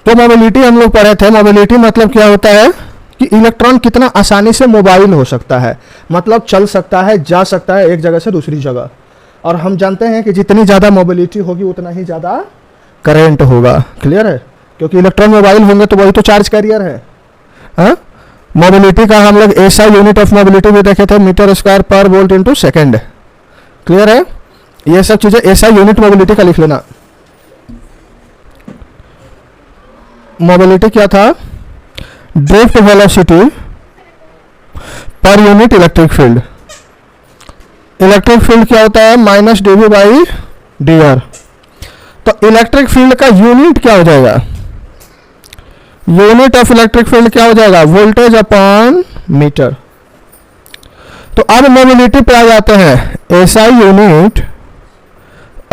तो मोबिलिटी हम लोग पढ़े थे। मोबिलिटी मतलब क्या होता है कि इलेक्ट्रॉन कितना आसानी से मोबाइल हो सकता है, मतलब चल सकता है, जा सकता है एक जगह से दूसरी जगह। और हम जानते हैं कि जितनी ज़्यादा मोबिलिटी होगी उतना ही ज़्यादा करंट होगा। क्लियर है? क्योंकि इलेक्ट्रॉन मोबाइल होंगे तो वही तो चार्ज कैरियर है। हाँ, मोबिलिटी का हम लोग एसआई यूनिट ऑफ मोबिलिटी भी देखे थे, metre square per volt into second. Clear है? ये सब चीज़ें एसआई यूनिट मोबिलिटी का लिख लेना। मोबिलिटी क्या था? Drift velocity per unit electric field. Electric field क्या होता है? Minus dv by dr। तो इलेक्ट्रिक फील्ड का यूनिट क्या हो जाएगा? यूनिट ऑफ इलेक्ट्रिक फील्ड क्या हो जाएगा? Voltage upon meter. तो अब मोबिलिटी पे आ जाते हैं। एसआई यूनिट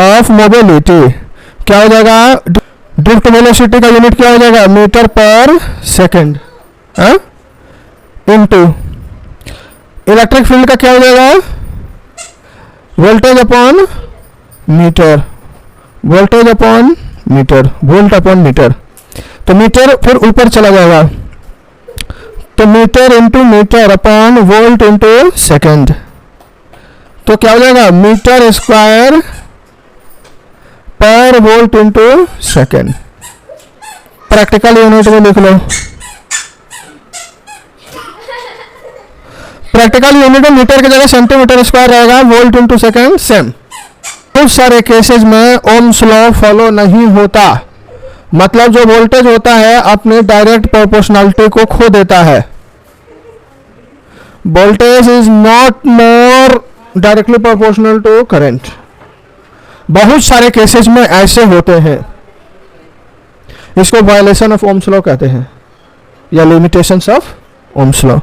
ऑफ मोबिलिटी क्या हो जाएगा? ड्रिफ्ट वेलोसिटी का यूनिट क्या हो जाएगा? मीटर पर सेकेंड इनटू इलेक्ट्रिक फील्ड का क्या हो जाएगा? Voltage upon meter, voltage upon meter, volt upon meter. तो मीटर फिर ऊपर चला जाएगा, तो meter into meter upon volt into second. तो क्या हो जाएगा? Meter square per volt into second. Practical unit में लिख लो। प्रैक्टिकल यूनिट में मीटर की जगह सेंटीमीटर स्क्वायर रहेगा, वोल्ट इंटू सेकेंड सेम। बहुत सारे केसेस में ओम्स लॉ फॉलो नहीं होता, मतलब जो वोल्टेज होता है अपने डायरेक्ट प्रोपोर्शनलिटी को खो देता है। Voltage is not more directly proportional to current. बहुत सारे केसेस में ऐसे होते हैं, इसको वायलेशन ऑफ ओम्स लॉ कहते हैं या लिमिटेशंस ऑफ ओम्स लॉ।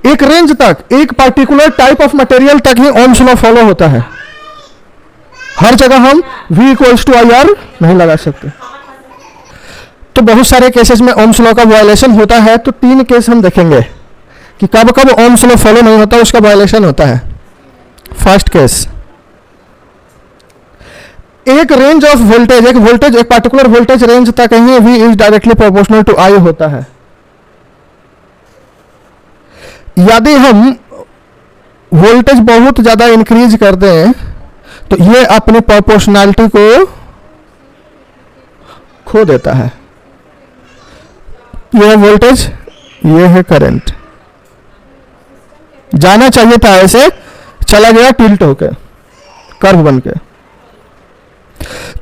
एक रेंज तक, एक पर्टिकुलर टाइप ऑफ मटेरियल तक ही ओम्स लॉ फॉलो होता है। हर जगह हम V इक्वल्स टू IR नहीं लगा सकते। तो बहुत सारे केसेस में ओम्स लॉ का वायलेशन होता है। तो 3 केस हम देखेंगे कि कब कब ओम्स लॉ फॉलो नहीं होता, उसका वायलेशन होता है। फर्स्ट केस, एक रेंज ऑफ वोल्टेज, एक पर्टिकुलर वोल्टेज रेंज तक ही V is directly proportional to I होता है। यदि हम वोल्टेज बहुत ज्यादा इंक्रीज कर दें तो ये अपनी प्रोपोर्शनैलिटी को खो देता है। ये है वोल्टेज, ये है करंट। जाना चाहिए था ऐसे, चला गया टिल्ट होके, कर्व बन के।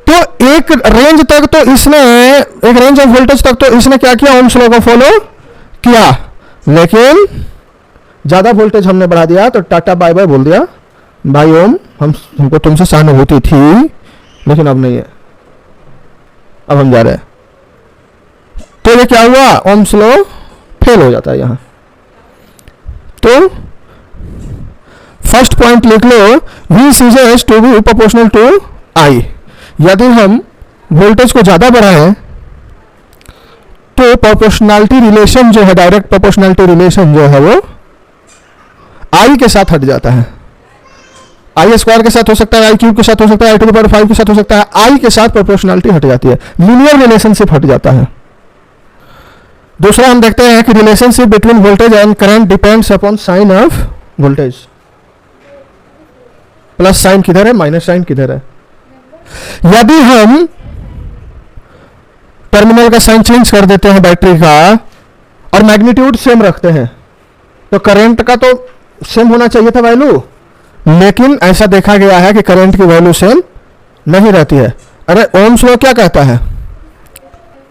तो एक रेंज तक तो इसने, एक रेंज ऑफ वोल्टेज तक तो इसने क्या किया? ओम्स लॉ को फॉलो किया। लेकिन ज्यादा वोल्टेज हमने बढ़ा दिया तो टाटा बाय बाय बोल दिया, भाई ओम हमको तुमसे सहानुभूति थी लेकिन अब नहीं है, अब हम जा रहे हैं। तो ये क्या हुआ? ओम्स लॉ फेल हो जाता है यहां। तो फर्स्ट पॉइंट लिख लो, V ceases to be proportional to I। यदि हम वोल्टेज को ज्यादा बढ़ाएं तो प्रोपोर्शनैलिटी रिलेशन जो है, डायरेक्ट प्रोपोर्शनैलिटी रिलेशन जो है वो I के साथ हट जाता है। I स्क्वायर के साथ हो सकता है, I क्यूब के साथ हो सकता है, I⁵ के साथ हो सकता है। I के साथ प्रोपोर्शनैलिटी हट जाती है, लीनियर रिलेशनशिप हट जाता है। दूसरा हम देखते हैं कि relationship between voltage and current depends upon sine of voltage. Plus sign किधर है, माइनस साइन किधर है। यदि हम टर्मिनल का साइन चेंज कर देते हैं बैटरी का और मैग्नीट्यूड सेम रखते हैं तो करंट का तो सेम होना चाहिए था वैल्यू, लेकिन ऐसा देखा गया है कि करंट की वैल्यू सेम नहीं रहती है। अरे ओम्स लॉ क्या कहता है?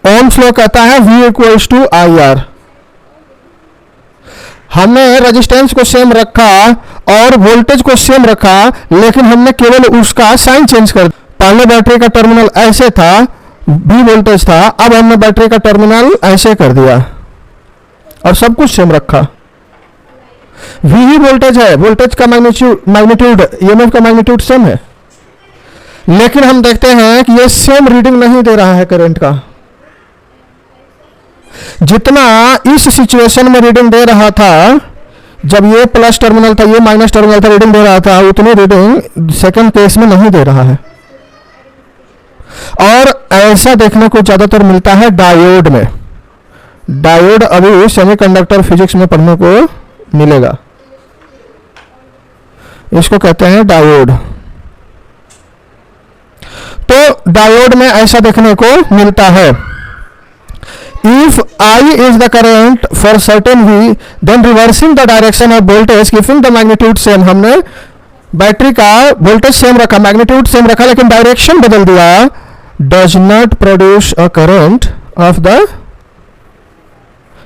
ओम्स लॉ कहता है V इक्वल्स टू IR। हमने रेजिस्टेंस को सेम रखा और वोल्टेज को सेम रखा, लेकिन हमने केवल उसका साइन चेंज कर दिया। पहले बैटरी का टर्मिनल ऐसे था, V वोल्टेज था, अब हमने बैटरी का टर्मिनल ऐसे कर दिया और सब कुछ सेम रखा। V ही वोल्टेज है, वोल्टेज का मैग्नीट्यूड EMF का मैग्नीट्यूड सेम है, लेकिन हम देखते हैं कि ये सेम रीडिंग नहीं दे रहा है करंट का। जितना इस सिचुएशन में रीडिंग दे रहा था, जब ये प्लस टर्मिनल था, ये माइनस टर्मिनल था, रीडिंग दे रहा था, उतनी रीडिंग सेकंड केस में नहीं दे रहा है। और ऐसा देखने को ज्यादातर मिलता है डायोड में। डायोड अभी सेमीकंडक्टर फिजिक्स में पढ़ने को मिलेगा, इसको कहते हैं डायोड। तो डायोड में ऐसा देखने को मिलता है, if I is the current for certain V, then reversing the direction of voltage keeping the magnitude same। हमने बैटरी का वोल्टेज सेम रखा, मैग्नीट्यूड सेम रखा, लेकिन डायरेक्शन बदल दिया, does not produce a current of the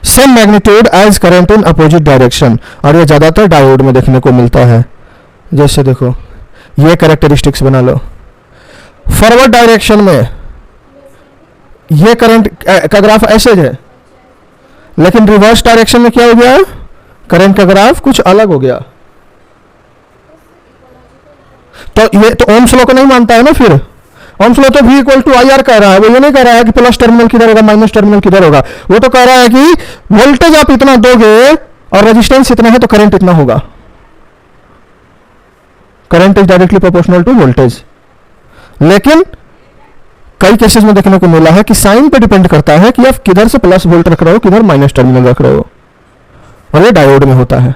same magnitude as current in opposite direction। और ये ज्यादातर डायोड में देखने को मिलता है। जैसे देखो ये कैरेक्टरिस्टिक्स बना लो, फॉरवर्ड डायरेक्शन में ये करंट का ग्राफ ऐसे है, लेकिन रिवर्स डायरेक्शन में क्या हो गया, करंट का ग्राफ कुछ अलग हो गया। तो ये तो ओम्स लॉ को नहीं मानता है ना, फिर ओम्स लॉ तो V equal to I R कह रहा है, वो ये नहीं कह रहा है कि प्लस टर्मिनल किधर होगा माइनस टर्मिनल किधर होगा, वो तो कह रहा है कि वोल्टेज आप इतना दोगे और रेजिस्टेंस इतना है तो करंट इतना होगा। Current is directly proportional to voltage. लेकिन कई केसेस में देखने को मिला है कि साइन पे डिपेंड करता है कि आप किधर से प्लस वोल्ट रख रहे हो, किधर माइनस टर्मिनल रख रहे हो, और ये डायोड में होता है।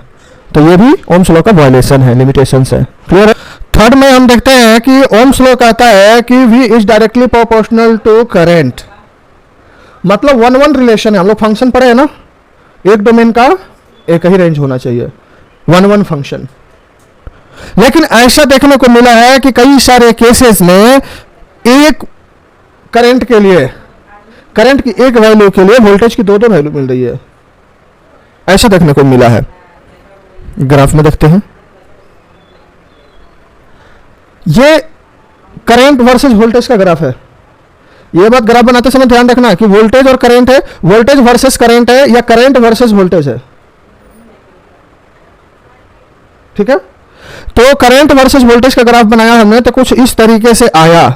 तो ये भी ओम्स लॉ का वायलेशन है, लिमिटेशंस है। क्लियर है। थर्ड में हम देखते हैं कि ओम्स लॉ कहता है कि V is directly proportional to current, मतलब 1-1 रिलेशन है। हम लोग फंक्शन पढ़े हैं ना, एक डोमेन का एक ही रेंज होना चाहिए, 1-1 फंक्शन। लेकिन ऐसा देखने को मिला है कि कई सारे केसेस में एक करंट के लिए, करंट की एक वैल्यू के लिए वोल्टेज की दो वैल्यू मिल रही है, ऐसा देखने को मिला है। ग्राफ में देखते हैं, ये करंट वर्सेस वोल्टेज का ग्राफ है। ये बात ग्राफ बनाते समय ध्यान रखना कि वोल्टेज और करंट है, वोल्टेज वर्सेस करंट है या करंट वर्सेस वोल्टेज है। ठीक है। तो करंट वर्सेस वोल्टेज का ग्राफ बनाया हमने, तो कुछ इस तरीके से आया।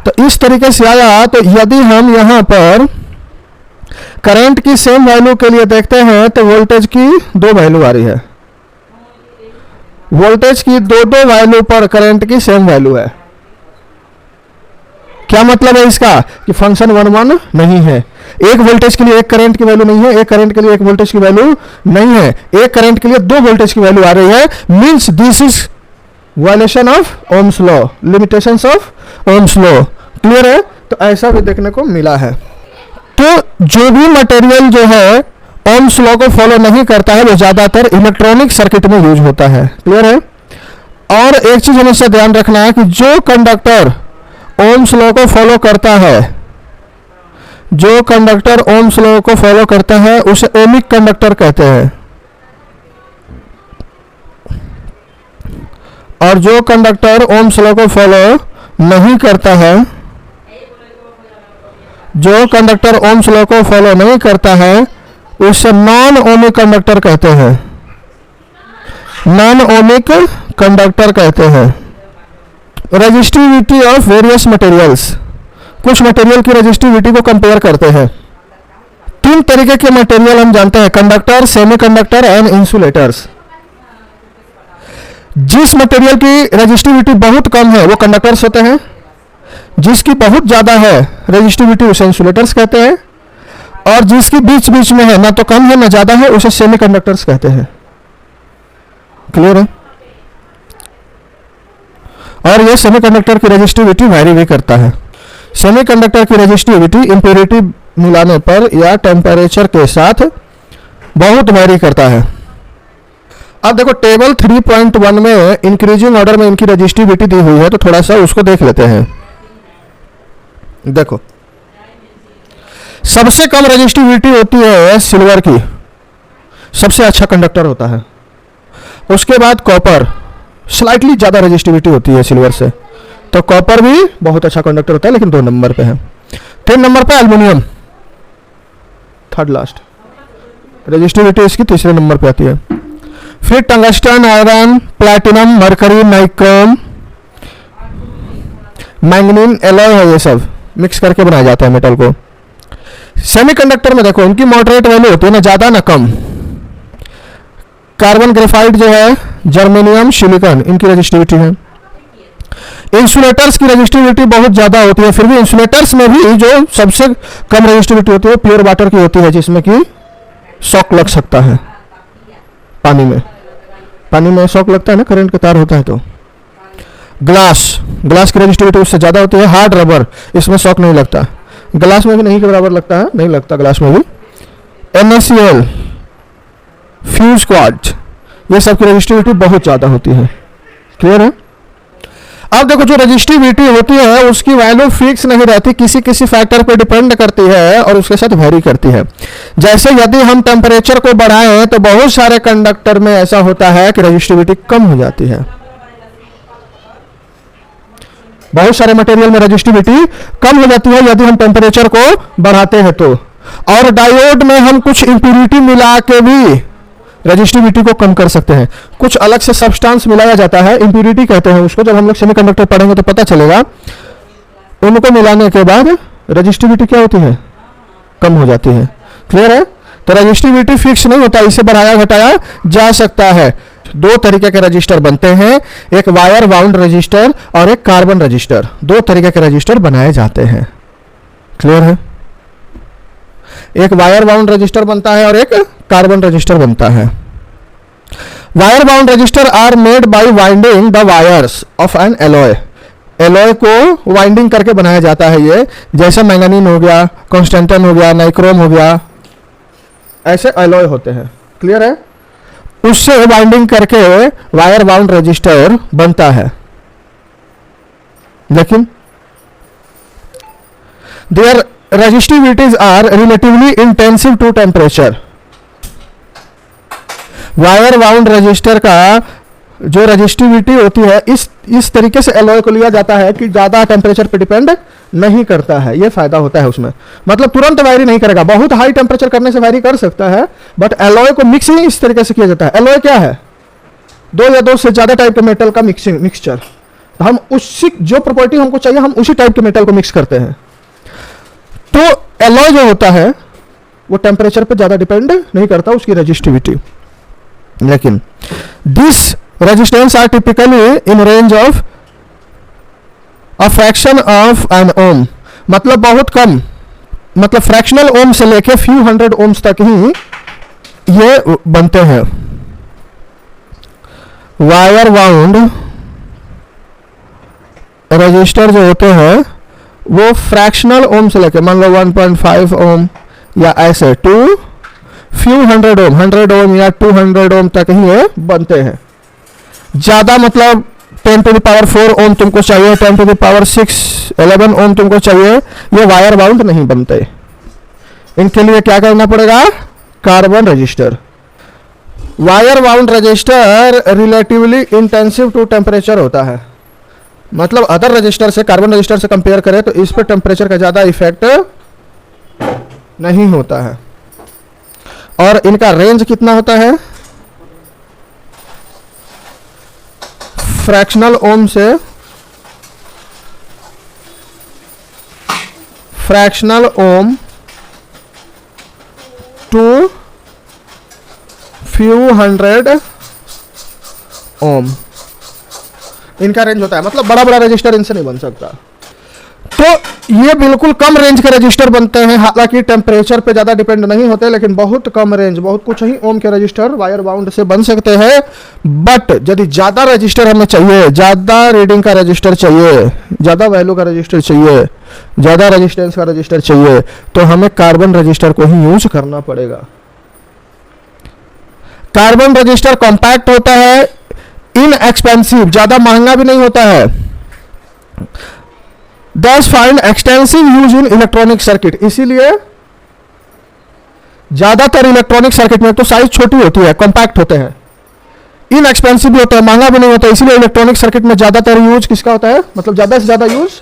तो इस तरीके से आया, तो यदि हम यहां पर करंट की सेम वैल्यू के लिए देखते हैं तो वोल्टेज की दो वैल्यू आ रही है, वोल्टेज की दो वैल्यू पर करंट की सेम वैल्यू है। क्या मतलब है इसका कि फंक्शन 1-1 नहीं है। एक वोल्टेज के लिए एक करंट की वैल्यू नहीं है, एक करंट के लिए एक वोल्टेज की वैल्यू नहीं है, एक करंट के लिए दो वोल्टेज की वैल्यू आ रही है। Means this is violation of Ohm's law, limitations of Ohm's law. Clear है। तो ऐसा भी देखने को मिला है। तो जो भी मटेरियल जो है ओम्स लॉ को फॉलो नहीं करता है, वो ज्यादातर इलेक्ट्रॉनिक सर्किट में यूज होता है। क्लियर है। और एक चीज हमेशा ध्यान रखना है कि जो कंडक्टर ओम्स लॉ को फॉलो करता है, जो कंडक्टर ओम्स लॉ को फॉलो करता है उसे ओमिक कंडक्टर कहते हैं, और जो कंडक्टर ओम्स लॉ को फॉलो नहीं करता है, जो कंडक्टर ओम्स लॉ को फॉलो नहीं करता है उसे नॉन ओमिक कंडक्टर कहते हैं, नॉन ओमिक कंडक्टर कहते हैं। रेजिस्टिविटी ऑफ वेरियस मटेरियल्स, कुछ मटेरियल की रेजिस्टिविटी को कंपेयर करते हैं। तीन तरीके के मटेरियल हम जानते हैं, कंडक्टर, सेमीकंडक्टर एंड इंसुलेटर्स। जिस मटेरियल की रेजिस्टिविटी बहुत कम है वो कंडक्टर्स होते हैं, जिसकी बहुत ज्यादा है रेजिस्टिविटी उसे इंसुलेटर्स कहते हैं, और जिसकी बीच बीच में है, ना तो कम है ना ज्यादा है, उसे सेमीकंडक्टर्स कहते हैं। क्लियर है। और ये सेमीकंडक्टर की रेजिस्टिविटी वैरी भी करता है। सेमीकंडक्टर की रेजिस्टिविटी इंप्योरिटी मिलाने पर या टेम्परेचर के साथ बहुत वैरी करता है। अब देखो टेबल 3.1 में इंक्रीजिंग ऑर्डर में इनकी रेजिस्टिविटी दी हुई है, तो थोड़ा सा उसको देख लेते हैं। देखो सबसे कम रेजिस्टिविटी होती है सिल्वर की, सबसे अच्छा कंडक्टर होता है। उसके बाद कॉपर, स्लाइटली ज्यादा रेजिस्टिविटी होती है सिल्वर से, तो कॉपर भी बहुत अच्छा कंडक्टर होता है, लेकिन 2 नंबर पे है। 3 नंबर पे एल्युमिनियम, थर्ड लास्ट, रेजिस्टिविटी इसकी 3रे नंबर पे आती है। फिर tungsten, iron, platinum, mercury, nichrome, manganin, alloy है, ये सब मिक्स करके बनाया जाता है मेटल को। सेमीकंडक्टर में देखो इनकी मॉडरेट वैल्यू होती है, ना ज्यादा ना कम। कार्बन ग्रेफाइट जो है, जर्मेनियम, सिलिकॉन, इनकी रेजिस्टिविटी है। इंसुलेटर्स की रजिस्टिविटी बहुत ज़्यादा होती है, फिर भी इंसुलेटर्स में भी जो सबसे कम रजिस्टिविटी होती है प्योर वाटर की होती है, जिसमें कि शॉक लग सकता है। पानी में शॉक लगता है ना, करंट का तार होता है। तो ग्लास की रजिस्टिविटी उससे ज़्यादा होती है। हार्ड रबर, इसमें शॉक नहीं लगता। ग्लास में भी नहीं के बराबर लगता है, नहीं लगता ग्लास में भी। NaCl, फ्यूज क्वार्ट्ज, ये सब की रजिस्टिविटी बहुत ज़्यादा होती है। क्लियर है? अब देखो, जो रजिस्टिविटी होती है उसकी वैल्यू फिक्स नहीं रहती, किसी किसी फैक्टर पर डिपेंड करती है और उसके साथ वेरी करती है। जैसे यदि हम टेम्परेचर को बढ़ाएं तो बहुत सारे कंडक्टर में ऐसा होता है कि रजिस्टिविटी कम हो जाती है। बहुत सारे मटेरियल में रजिस्टिविटी कम हो जाती है यदि हम टेम्परेचर को बढ़ाते हैं तो। और डायोड में हम कुछ इंप्यूरिटी मिला के भी रजिस्टिविटी को कम कर सकते हैं। कुछ अलग से सब्सटेंस मिलाया जाता है, इंप्यूरिटी कहते हैं उसको। जब हम लोग सेमीकंडक्टर पढ़ेंगे तो पता चलेगा। उनको मिलाने के बाद रजिस्टिविटी क्या होती है? कम हो जाती है। क्लियर है? तो रजिस्टिविटी फिक्स नहीं होता, इसे बढ़ाया घटाया जा सकता है। दो तरीके के रजिस्टर बनते हैं, एक वायर बाउंड रजिस्टर और एक कार्बन रजिस्टर। दो तरीके के रजिस्टर बनाए जाते हैं। क्लियर है? एक वायर बाउंड रजिस्टर बनता है और एक कार्बन रजिस्टर बनता है। Wire bound resistor are made by winding the wires of an alloy. Alloy को वाइंडिंग करके बनाया जाता है। ये जैसे मैंगनीन हो गया, कॉन्स्टेंटन हो गया, नाइक्रोम हो गया, ऐसे एलॉय होते हैं। क्लियर है? उससे वाइंडिंग करके वायर बाउंड रजिस्टर बनता है। लेकिन their resistivities are relatively intensive to temperature। Wire bound resistor का जो रजिस्टिविटी होती है इस तरीके से एलॉय को लिया जाता है कि ज्यादा टेम्परेचर पे डिपेंड नहीं करता है। ये फायदा होता है उसमें, मतलब तुरंत वैरी नहीं करेगा। बहुत हाई टेम्परेचर करने से वैरी कर सकता है, बट एलॉय को मिक्सिंग इस तरीके से किया जाता है। एलॉय क्या है? दो या दो से ज्यादा टाइप के मेटल का मिक्सचर। हम उसी जो प्रॉपर्टी हमको चाहिए हम उसी टाइप के मेटल को मिक्स करते हैं। तो एलॉय जो होता है वो टेम्परेचर पे ज्यादा डिपेंड नहीं करता उसकी रजिस्टिविटी। लेकिन this resistance are typically in range of a fraction of an ohm, मतलब बहुत कम, मतलब फ्रैक्शनल ओम से लेके फ्यू हंड्रेड ओम्स तक ही ये बनते हैं। वायर बाउंड रजिस्टर जो होते हैं वो फ्रैक्शनल ओम से लेके, मान लो 1.5 ओम या ऐसे टू फ्यू हंड्रेड ओम, 100 ओम या 200 ओम तक ही ये बनते हैं। ज्यादा मतलब 10⁴ ओम तुमको चाहिए, 10⁻6 11 ओम तुमको चाहिए, ये वायर बाउंड नहीं बनते। इनके लिए क्या करना पड़ेगा? Carbon resistor. Wire bound resistor relatively intensive to temperature होता है, मतलब अदर रजिस्टर से, कार्बन रजिस्टर से कंपेयर करें तो इस पर टेम्परेचर का ज्यादा इफेक्ट नहीं होता है। और इनका रेंज कितना होता है? फ्रैक्शनल ओम से fractional ohm to few hundred ohm इनका रेंज होता है। मतलब बड़ा बड़ा रजिस्टर इनसे नहीं बन सकता। तो ये बिल्कुल कम रेंज के रजिस्टर बनते हैं, हालांकि टेम्परेचर पे ज्यादा डिपेंड नहीं होते, लेकिन बहुत कम रेंज, बहुत कुछ ही ओम के रजिस्टर वायर बाउंड से बन सकते हैं। बट यदि ज्यादा रजिस्टर हमें चाहिए, ज्यादा रीडिंग का रजिस्टर चाहिए, ज्यादा वैल्यू का रजिस्टर चाहिए, ज्यादा रेजिस्टेंस का रजिस्टर चाहिए, तो हमें कार्बन रजिस्टर को ही यूज करना पड़ेगा। कार्बन रजिस्टर कॉम्पैक्ट होता है, इनएक्सपेंसिव, ज्यादा महंगा भी नहीं होता है। Thus find extensive use in electronic circuit, इसीलिए ज्यादातर इलेक्ट्रॉनिक सर्किट में तो साइज छोटी होती है, कॉम्पैक्ट होते हैं, इनएक्सपेंसिव भी होता है, महंगा भी नहीं होता, इसीलिए इलेक्ट्रॉनिक सर्किट में ज्यादातर यूज किसका होता है? मतलब ज्यादा से ज्यादा यूज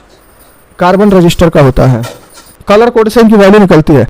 कार्बन रजिस्टर का होता है। कलर कोड से इनकी वैल्यू निकलती है।